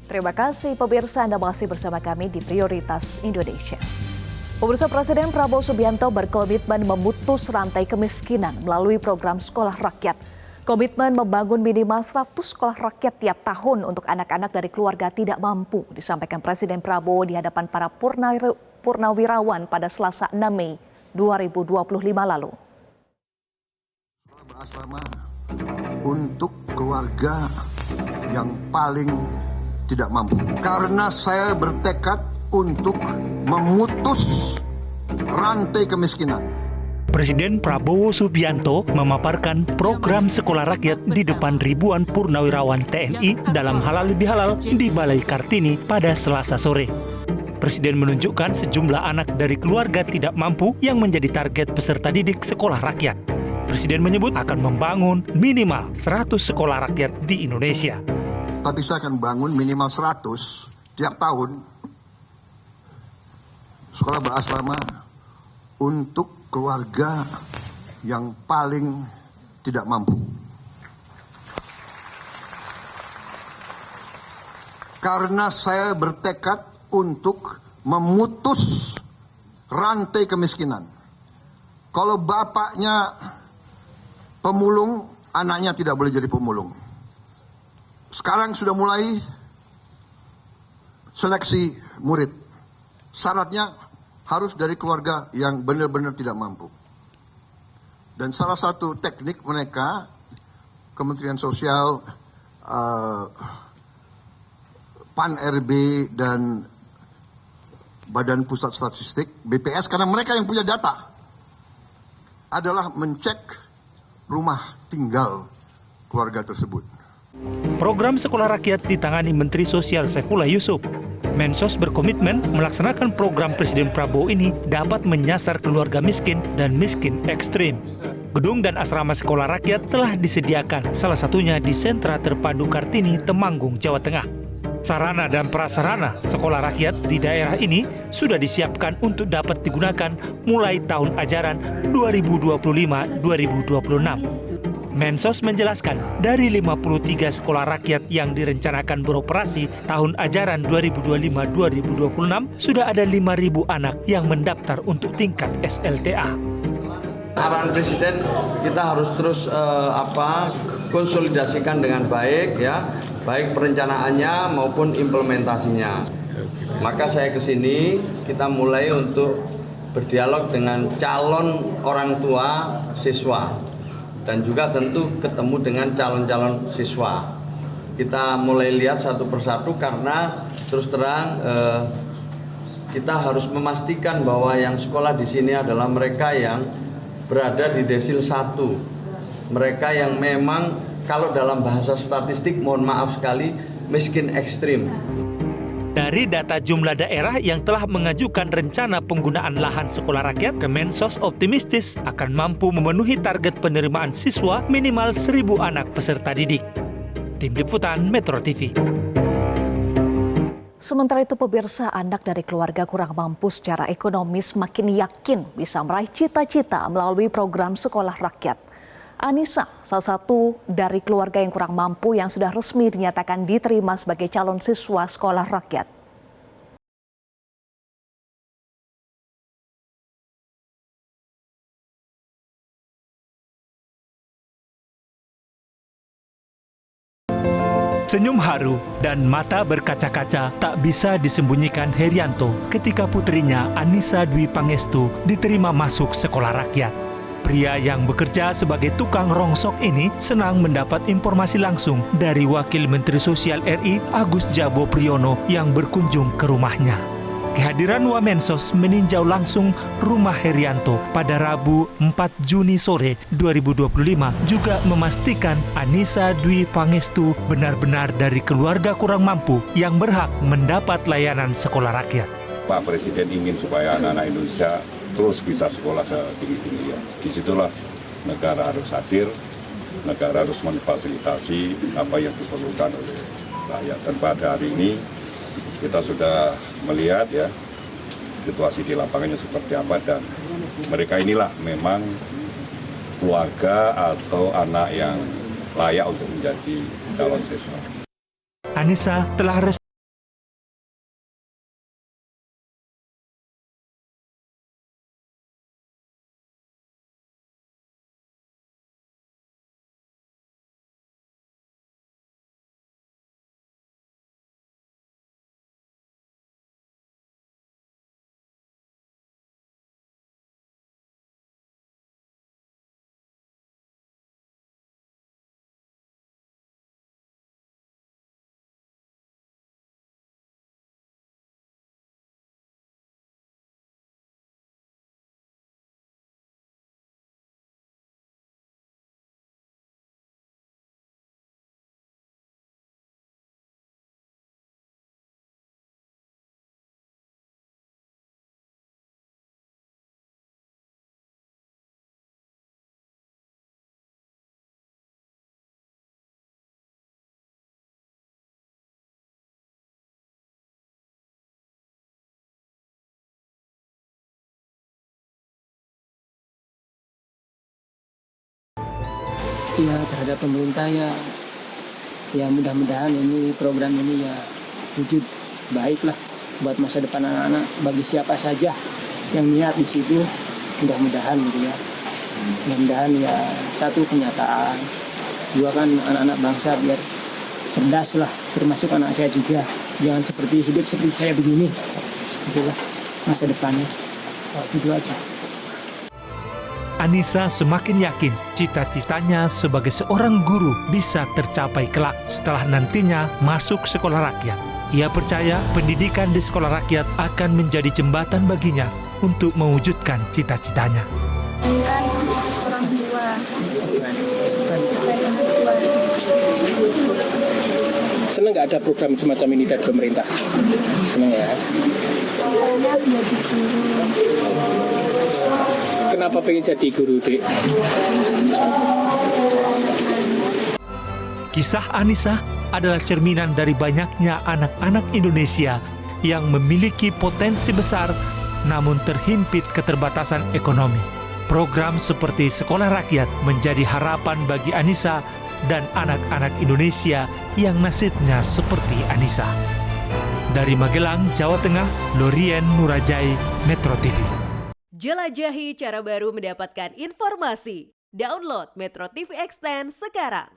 Terima kasih pemirsa, Anda masih bersama kami di Prioritas Indonesia. Pemirsa, Presiden Prabowo Subianto berkomitmen memutus rantai kemiskinan melalui program Sekolah Rakyat. Komitmen membangun minimal 100 sekolah rakyat tiap tahun untuk anak-anak dari keluarga tidak mampu disampaikan Presiden Prabowo di hadapan para purnawirawan pada Selasa 6 Mei 2025 lalu. Asrama untuk keluarga yang paling tidak mampu. Karena saya bertekad untuk memutus rantai kemiskinan. Presiden Prabowo Subianto memaparkan program sekolah rakyat di depan ribuan purnawirawan TNI dalam halal bihalal di Balai Kartini pada Selasa sore. Presiden menunjukkan sejumlah anak dari keluarga tidak mampu yang menjadi target peserta didik sekolah rakyat. Presiden menyebut akan membangun minimal 100 sekolah rakyat di Indonesia. Tapi saya akan bangun minimal 100 tiap tahun sekolah berasrama untuk keluarga yang paling tidak mampu. Karena saya bertekad untuk memutus rantai kemiskinan. Kalau bapaknya pemulung, anaknya tidak boleh jadi pemulung. Sekarang sudah mulai seleksi murid. Syaratnya harus dari keluarga yang benar-benar tidak mampu. Dan salah satu teknik mereka, Kementerian Sosial, PAN-RB, dan Badan Pusat Statistik, BPS, karena mereka yang punya data, adalah mencek rumah tinggal keluarga tersebut. Program sekolah rakyat ditangani Menteri Sosial Saifullah Yusuf. Mensos berkomitmen melaksanakan program Presiden Prabowo ini dapat menyasar keluarga miskin dan miskin ekstrim. Gedung dan asrama sekolah rakyat telah disediakan, salah satunya di Sentra Terpadu Kartini, Temanggung, Jawa Tengah. Sarana dan prasarana sekolah rakyat di daerah ini sudah disiapkan untuk dapat digunakan mulai tahun ajaran 2025-2026. Mensos menjelaskan, dari 53 sekolah rakyat yang direncanakan beroperasi tahun ajaran 2025-2026, sudah ada 5.000 anak yang mendaftar untuk tingkat SLTA. Arahan Presiden kita harus terus konsolidasikan dengan baik, ya, baik perencanaannya maupun implementasinya. Maka saya kesini, kita mulai untuk berdialog dengan calon orang tua siswa. Dan juga tentu ketemu dengan calon-calon siswa. Kita mulai lihat satu persatu karena terus terang kita harus memastikan bahwa yang sekolah di sini adalah mereka yang berada di desil 1. Mereka yang memang kalau dalam bahasa statistik, mohon maaf sekali, miskin ekstrim. Dari data jumlah daerah yang telah mengajukan rencana penggunaan lahan sekolah rakyat, Kemensos optimistis akan mampu memenuhi target penerimaan siswa minimal 1.000 anak peserta didik. Tim Liputan Metro TV. Sementara itu pemirsa, anak dari keluarga kurang mampu secara ekonomis makin yakin bisa meraih cita-cita melalui program sekolah rakyat. Anissa, salah satu dari keluarga yang kurang mampu yang sudah resmi dinyatakan diterima sebagai calon siswa sekolah rakyat. Senyum haru dan mata berkaca-kaca tak bisa disembunyikan Herianto ketika putrinya Anissa Dwi Pangestu diterima masuk sekolah rakyat. Pria yang bekerja sebagai tukang rongsok ini senang mendapat informasi langsung dari Wakil Menteri Sosial RI Agus Jabo Priyono yang berkunjung ke rumahnya. Kehadiran Wamensos meninjau langsung rumah Herianto pada Rabu 4 Juni sore 2025 juga memastikan Anissa Dwi Pangestu benar-benar dari keluarga kurang mampu yang berhak mendapat layanan sekolah rakyat. Pak Presiden ingin supaya anak-anak Indonesia terus bisa sekolah setinggi-tingginya. Disitulah negara harus hadir, negara harus memfasilitasi apa yang diperlukan oleh rakyat. Dan pada hari ini kita sudah melihat ya situasi di lapangannya seperti apa, dan mereka inilah memang keluarga atau anak yang layak untuk menjadi calon siswa. Anissa telah ya terhadap pemerintah ya mudah-mudahan ini program ini ya wujud baik lah buat masa depan anak-anak bagi siapa saja yang niat di situ, mudah-mudahan gitu ya. Mudah-mudahan ya satu kenyataan, dua kan anak-anak bangsa biar cerdas lah, termasuk anak saya juga, jangan hidup seperti saya begini, itulah masa depannya. Itu aja. Anissa semakin yakin cita-citanya sebagai seorang guru bisa tercapai kelak setelah nantinya masuk sekolah rakyat. Ia percaya pendidikan di sekolah rakyat akan menjadi jembatan baginya untuk mewujudkan cita-citanya. Kan orang tua. Senang nggak ada program semacam ini dari pemerintah? Senang ya? Karena menjadi guru. Kenapa pengen jadi guru, Dek? Kisah Anissa adalah cerminan dari banyaknya anak-anak Indonesia yang memiliki potensi besar namun terhimpit keterbatasan ekonomi. Program seperti Sekolah Rakyat menjadi harapan bagi Anissa dan anak-anak Indonesia yang nasibnya seperti Anissa. Dari Magelang, Jawa Tengah, Lorien Nurajai, Metro TV. Jelajahi cara baru mendapatkan informasi. Download Metro TV Extend sekarang.